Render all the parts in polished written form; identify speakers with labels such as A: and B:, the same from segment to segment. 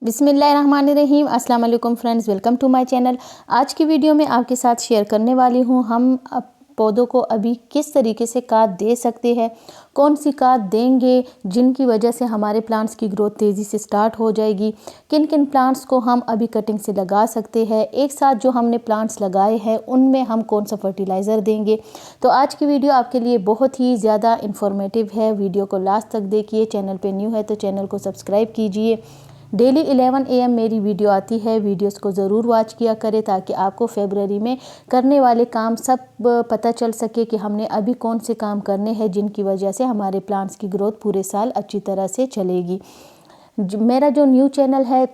A: बिस्मिल्लाहिर्रहमानिर्रहीम। अस्सलाम वालेकुम friends, welcome to my channel. आज की वीडियो में आपके साथ शेयर करने वाली हूँ हम पौधों को अभी किस तरीके से खाद दे सकते हैं, कौन सी खाद देंगे जिनकी वजह से हमारे प्लांट्स की ग्रोथ तेज़ी से स्टार्ट हो जाएगी, किन किन प्लांट्स को हम अभी कटिंग से लगा सकते हैं, एक साथ जो हमने प्लांट्स लगाए हैं उनमें हम कौन सा फर्टिलाइज़र देंगे। तो आज की वीडियो आपके लिए बहुत ही ज़्यादा इन्फॉर्मेटिव है। वीडियो को लास्ट तक देखिए। चैनल पे न्यू है तो चैनल को सब्सक्राइब कीजिए। डेली 11 AM मेरी वीडियो आती है, वीडियोस को ज़रूर वॉच किया करें ताकि आपको फरवरी में करने वाले काम सब पता चल सके कि हमने अभी कौन से काम करने हैं जिनकी वजह से हमारे प्लांट्स की ग्रोथ पूरे साल अच्छी तरह से चलेगी। मेरा जो न्यू चैनल है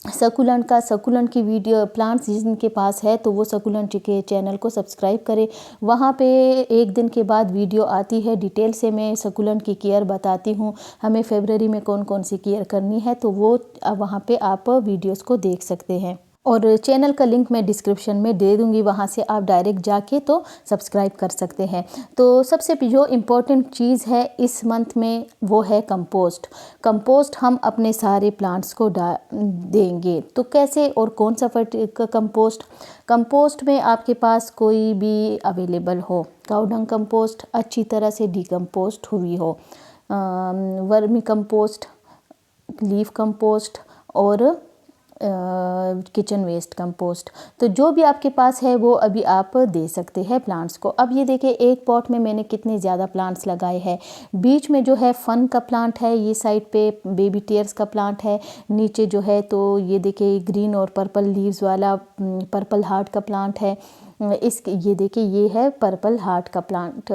A: सकुलेंट की वीडियो प्लांट्स जिनके पास है तो वो सकुलेंट के चैनल को सब्सक्राइब करें। वहाँ पे एक दिन के बाद वीडियो आती है, डिटेल से मैं सकुलेंट की केयर बताती हूँ, हमें फरवरी में कौन कौन सी केयर करनी है, तो वो वहाँ पे आप वीडियोस को देख सकते हैं। और चैनल का लिंक मैं डिस्क्रिप्शन में दे दूँगी, वहाँ से आप डायरेक्ट जाके तो सब्सक्राइब कर सकते हैं। तो सबसे जो इम्पोर्टेंट चीज़ है इस मंथ में वो है कंपोस्ट। कंपोस्ट हम अपने सारे प्लांट्स को देंगे। तो कैसे और कौन सा कंपोस्ट में आपके पास कोई भी अवेलेबल हो। काऊ डंग कंपोस्ट अच्छी तरह से डिकम्पोस्ट हुई हो, वर्मी कंपोस्ट, लीफ कंपोस्ट और किचन वेस्ट कंपोस्ट, तो जो भी आपके पास है वो अभी आप दे सकते हैं प्लांट्स को। अब ये देखिए एक पॉट में मैंने कितने ज़्यादा प्लांट्स लगाए हैं। बीच में जो है फन का प्लांट है, ये साइड पे बेबी टेयर्स का प्लांट है, नीचे जो है तो ये देखिए ग्रीन और पर्पल लीव्स वाला पर्पल हार्ट का प्लांट है। ये देखिए ये है पर्पल हार्ट का प्लांट,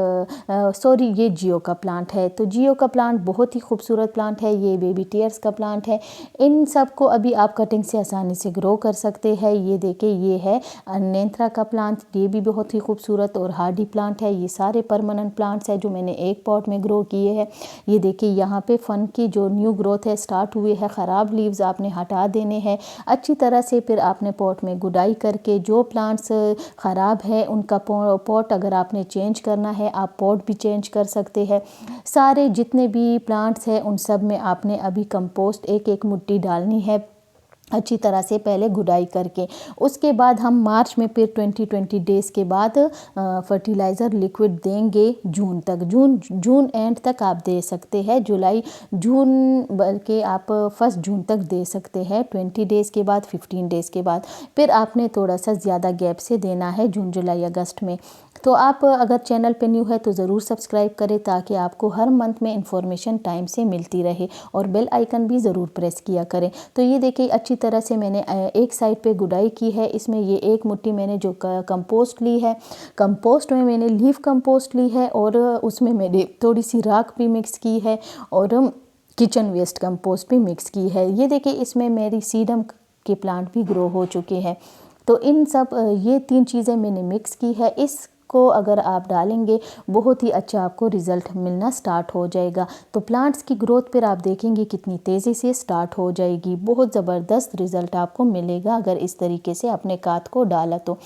A: सॉरी ये जियो का प्लांट है। तो जियो का प्लांट बहुत ही खूबसूरत प्लांट है। ये बेबी टेयर्स का प्लांट है। इन सब को अभी आप कटिंग से आसानी से ग्रो कर सकते हैं। ये देखिए ये है नेंथरा का प्लांट, ये भी बहुत ही खूबसूरत और हार्डी प्लांट है। ये सारे परमानेंट प्लांट्स हैं जो मैंने एक पॉट में ग्रो किए हैं। ये देखिए यहाँ पे फन की जो न्यू ग्रोथ है स्टार्ट हुई है। ख़राब लीव्स आपने हटा देने हैं अच्छी तरह से, फिर आपने पॉट में गुडाई करके जो प्लांट्स ख़राब है उनका पॉट अगर आपने चेंज करना है आप पॉट भी चेंज कर सकते हैं। सारे जितने भी प्लांट्स हैं उन सब में आपने अभी कंपोस्ट एक एक मुट्ठी डालनी है अच्छी तरह से पहले गुडाई करके। उसके बाद हम मार्च में फिर 20 डेज़ के बाद फर्टिलाइज़र लिक्विड देंगे जून तक। जून एंड तक आप दे सकते हैं, जुलाई जून बल्कि आप 1 जून तक दे सकते हैं। 20 डेज़ के बाद 15 डेज़ के बाद फिर आपने थोड़ा सा ज़्यादा गैप से देना है जून जुलाई अगस्त में। तो आप अगर चैनल पे न्यू है तो ज़रूर सब्सक्राइब करें ताकि आपको हर मंथ में इंफॉर्मेशन टाइम से मिलती रहे, और बेल आइकन भी ज़रूर प्रेस किया करें। तो ये देखिए अच्छी तरह से मैंने एक साइड पे गुडाई की है। इसमें ये एक मुट्ठी मैंने जो कंपोस्ट ली है, कंपोस्ट में मैंने लीफ कंपोस्ट ली है और उसमें मैंने थोड़ी सी राख भी मिक्स की है और किचन वेस्ट कंपोस्ट भी मिक्स की है। ये देखिए इसमें मेरी सीडम के प्लांट भी ग्रो हो चुके हैं। तो इन सब ये 3 चीज़ें मैंने मिक्स की है। को अगर आप डालेंगे बहुत ही अच्छा आपको रिज़ल्ट मिलना स्टार्ट हो जाएगा। तो प्लांट्स की ग्रोथ फिर आप देखेंगे कितनी तेज़ी से स्टार्ट हो जाएगी। बहुत ज़बरदस्त रिज़ल्ट आपको मिलेगा अगर इस तरीके से अपने खाद को डाला तो।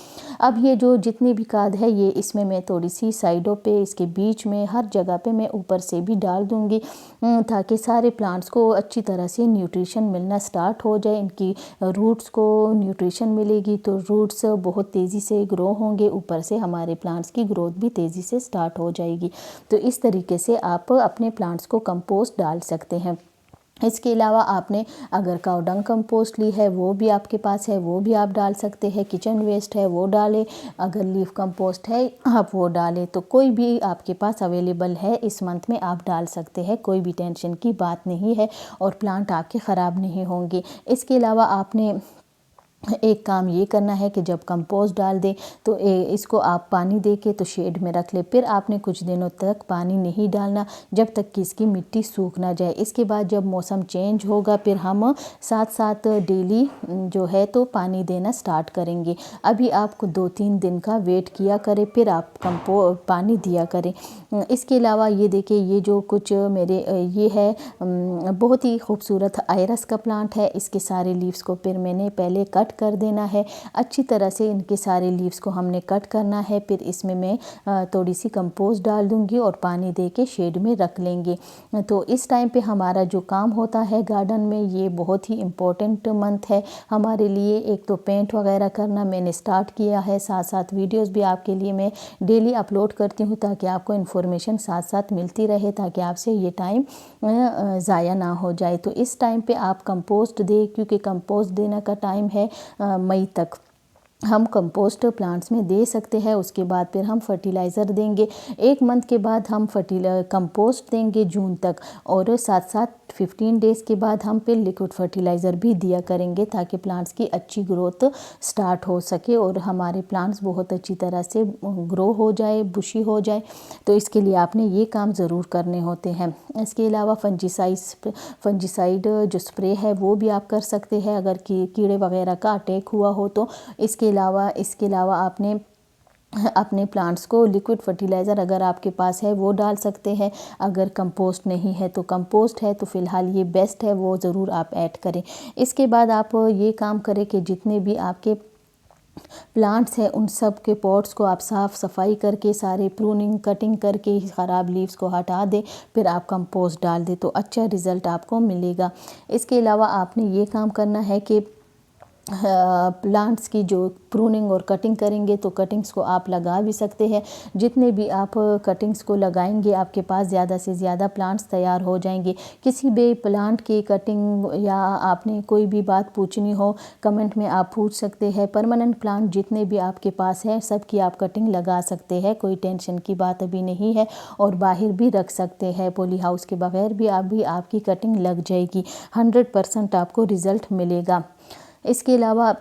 A: अब ये जो जितनी भी खाद है ये इसमें मैं थोड़ी सी साइडों पे, इसके बीच में, हर जगह पे मैं ऊपर से भी डाल दूँगी ताकि सारे प्लांट्स को अच्छी तरह से न्यूट्रिशन मिलना स्टार्ट हो जाए। इनकी रूट्स को न्यूट्रिशन मिलेगी तो रूट्स बहुत तेज़ी से ग्रो होंगे, ऊपर से हमारे प्लांट्स की ग्रोथ भी तेज़ी से स्टार्ट हो जाएगी। तो इस तरीके से आप अपने प्लांट्स को कंपोस्ट डाल सकते हैं। इसके अलावा आपने अगर काऊ डंग कंपोस्ट ली है वो भी आपके पास है, वो भी आप डाल सकते हैं। किचन वेस्ट है वो डालें, अगर लीफ कंपोस्ट है आप वो डालें। तो कोई भी आपके पास अवेलेबल है इस मंथ में आप डाल सकते हैं, कोई भी टेंशन की बात नहीं है और प्लांट आपके ख़राब नहीं होंगे। इसके अलावा आपने एक काम ये करना है कि जब कंपोस्ट डाल दें तो इसको आप पानी दे के तो शेड में रख ले। फिर आपने कुछ दिनों तक पानी नहीं डालना जब तक कि इसकी मिट्टी सूख ना जाए। इसके बाद जब मौसम चेंज होगा फिर हम साथ साथ डेली जो है तो पानी देना स्टार्ट करेंगे। अभी आपको 2-3 दिन का वेट किया करें फिर आप पानी दिया करें। इसके अलावा ये देखिए ये जो कुछ मेरे ये है बहुत ही खूबसूरत आयरस का प्लांट है। इसके सारे लीव्स को फिर मैंने पहले कट कट कर देना है। अच्छी तरह से इनके सारे लीव्स को हमने कट करना है। फिर इसमें मैं थोड़ी सी कंपोस्ट डाल दूँगी और पानी दे के शेड में रख लेंगे। तो इस टाइम पे हमारा जो काम होता है गार्डन में, ये बहुत ही इम्पोर्टेंट मंथ है हमारे लिए। एक तो पेंट वगैरह करना मैंने स्टार्ट किया है, साथ साथ वीडियोस भी आपके लिए मैं डेली अपलोड करती हूँ ताकि आपको इन्फॉर्मेशन साथ साथ मिलती रहे, ताकि आपसे ये टाइम ज़ाया ना हो जाए। तो इस टाइम पे आप कंपोस्ट दें, क्योंकि कंपोस्ट देने का टाइम है मई तक हम कंपोस्ट प्लांट्स में दे सकते हैं। उसके बाद फिर हम फर्टिलाइज़र देंगे। 1 मंथ के बाद हम कंपोस्ट देंगे जून तक, और साथ साथ 15 डेज़ के बाद हम फिर लिक्विड फर्टिलाइज़र भी दिया करेंगे, ताकि प्लांट्स की अच्छी ग्रोथ स्टार्ट हो सके और हमारे प्लांट्स बहुत अच्छी तरह से ग्रो हो जाए, बुशी हो जाए। तो इसके लिए आपने ये काम ज़रूर करने होते हैं। इसके अलावा फंजीसाइड जो स्प्रे है वो भी आप कर सकते हैं अगर कीड़े वगैरह का अटैक हुआ हो तो। इसके अलावा आपने अपने प्लांट्स को लिक्विड फर्टिलाइज़र अगर आपके पास है वो डाल सकते हैं। अगर कंपोस्ट नहीं है तो कंपोस्ट है तो फ़िलहाल ये बेस्ट है, वो ज़रूर आप ऐड करें। इसके बाद आप ये काम करें कि जितने भी आपके प्लांट्स हैं उन सब के पॉट्स को आप साफ़ सफाई करके, सारे प्रूनिंग कटिंग करके ख़राब लीव्स को हटा दें, फिर आप कंपोस्ट डाल दें तो अच्छा रिज़ल्ट आपको मिलेगा। इसके अलावा आपने ये काम करना है कि प्लांट्स की जो प्रूनिंग और कटिंग करेंगे तो कटिंग्स को आप लगा भी सकते हैं। जितने भी आप कटिंग्स को लगाएंगे आपके पास ज़्यादा से ज़्यादा प्लांट्स तैयार हो जाएंगे। किसी भी प्लांट की कटिंग या आपने कोई भी बात पूछनी हो कमेंट में आप पूछ सकते हैं। परमानेंट प्लांट जितने भी आपके पास हैं सब की आप कटिंग लगा सकते हैं, कोई टेंशन की बात अभी नहीं है, और बाहर भी रख सकते हैं। पॉली हाउस के बगैर भी आपकी कटिंग लग जाएगी। 100% आपको रिज़ल्ट मिलेगा। इसके अलावा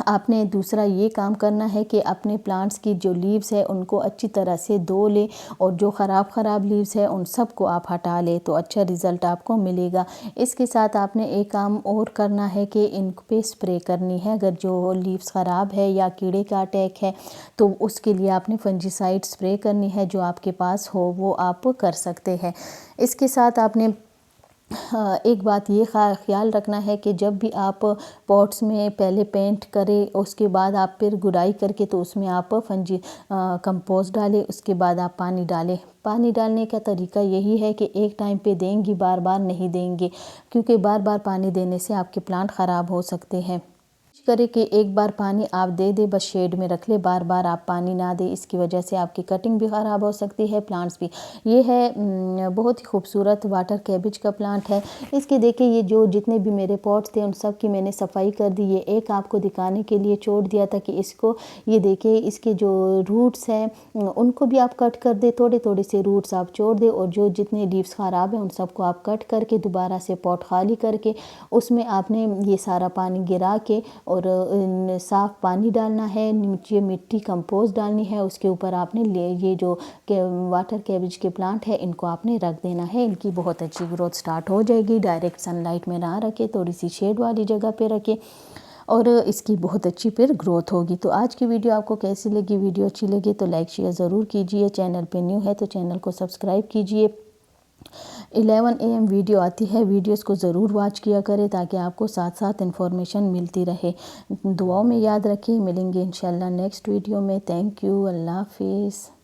A: आपने दूसरा ये काम करना है कि अपने प्लांट्स की जो लीव्स है उनको अच्छी तरह से धो लें, और जो ख़राब लीव्स है उन सब को आप हटा लें तो अच्छा रिज़ल्ट आपको मिलेगा। इसके साथ आपने एक काम और करना है कि इन पे स्प्रे करनी है। अगर जो लीव्स ख़राब है या कीड़े का अटैक है तो उसके लिए आपने फंजीसाइड स्प्रे करनी है, जो आपके पास हो वो आप कर सकते हैं। इसके साथ आपने एक बात ये ख्याल रखना है कि जब भी आप पॉट्स में पहले पेंट करें उसके बाद आप फिर गुड़ाई करके तो उसमें आप कंपोस्ट डालें, उसके बाद आप पानी डालें। पानी डालने का तरीका यही है कि एक टाइम पे देंगी, बार बार नहीं देंगे, क्योंकि बार बार पानी देने से आपके प्लांट ख़राब हो सकते हैं। करें कि एक बार पानी आप दे दे, बस शेड में रख ले, बार बार आप पानी ना दें, इसकी वजह से आपकी कटिंग भी ख़राब हो सकती है, प्लांट्स भी। ये है बहुत ही खूबसूरत वाटर कैबिज का प्लांट है। इसके देखिए ये जो जितने भी मेरे पॉट्स थे उन सब की मैंने सफाई कर दी। ये एक आपको दिखाने के लिए छोड़ दिया था कि इसको ये देखिए इसके जो रूट्स हैं उनको भी आप कट कर दे, थोड़े थोड़े से रूट्स आप छोड़ दे, और जो जितने लीव्स ख़राब हैं उन सबको आप कट करके दोबारा से पॉट खाली करके उसमें आपने ये सारा पानी गिरा के और साफ़ पानी डालना है, नीचे मिट्टी कंपोस्ट डालनी है, उसके ऊपर आपने ये जो वाटर कैबिज के प्लांट है इनको आपने रख देना है। इनकी बहुत अच्छी ग्रोथ स्टार्ट हो जाएगी। डायरेक्ट सनलाइट में ना रखे, थोड़ी सी शेड वाली जगह पे रखे, और इसकी बहुत अच्छी फिर ग्रोथ होगी। तो आज की वीडियो आपको कैसी लगी? वीडियो अच्छी लगी तो लाइक शेयर ज़रूर कीजिए। चैनल पे न्यू है तो चैनल को सब्सक्राइब कीजिए। 11 AM वीडियो आती है, वीडियोस को ज़रूर वॉच किया करें ताकि आपको साथ साथ इन्फॉर्मेशन मिलती रहे। दुआओं में याद रखें, मिलेंगे इंशाल्लाह नेक्स्ट वीडियो में। थैंक यू, अल्लाह हाफिज़।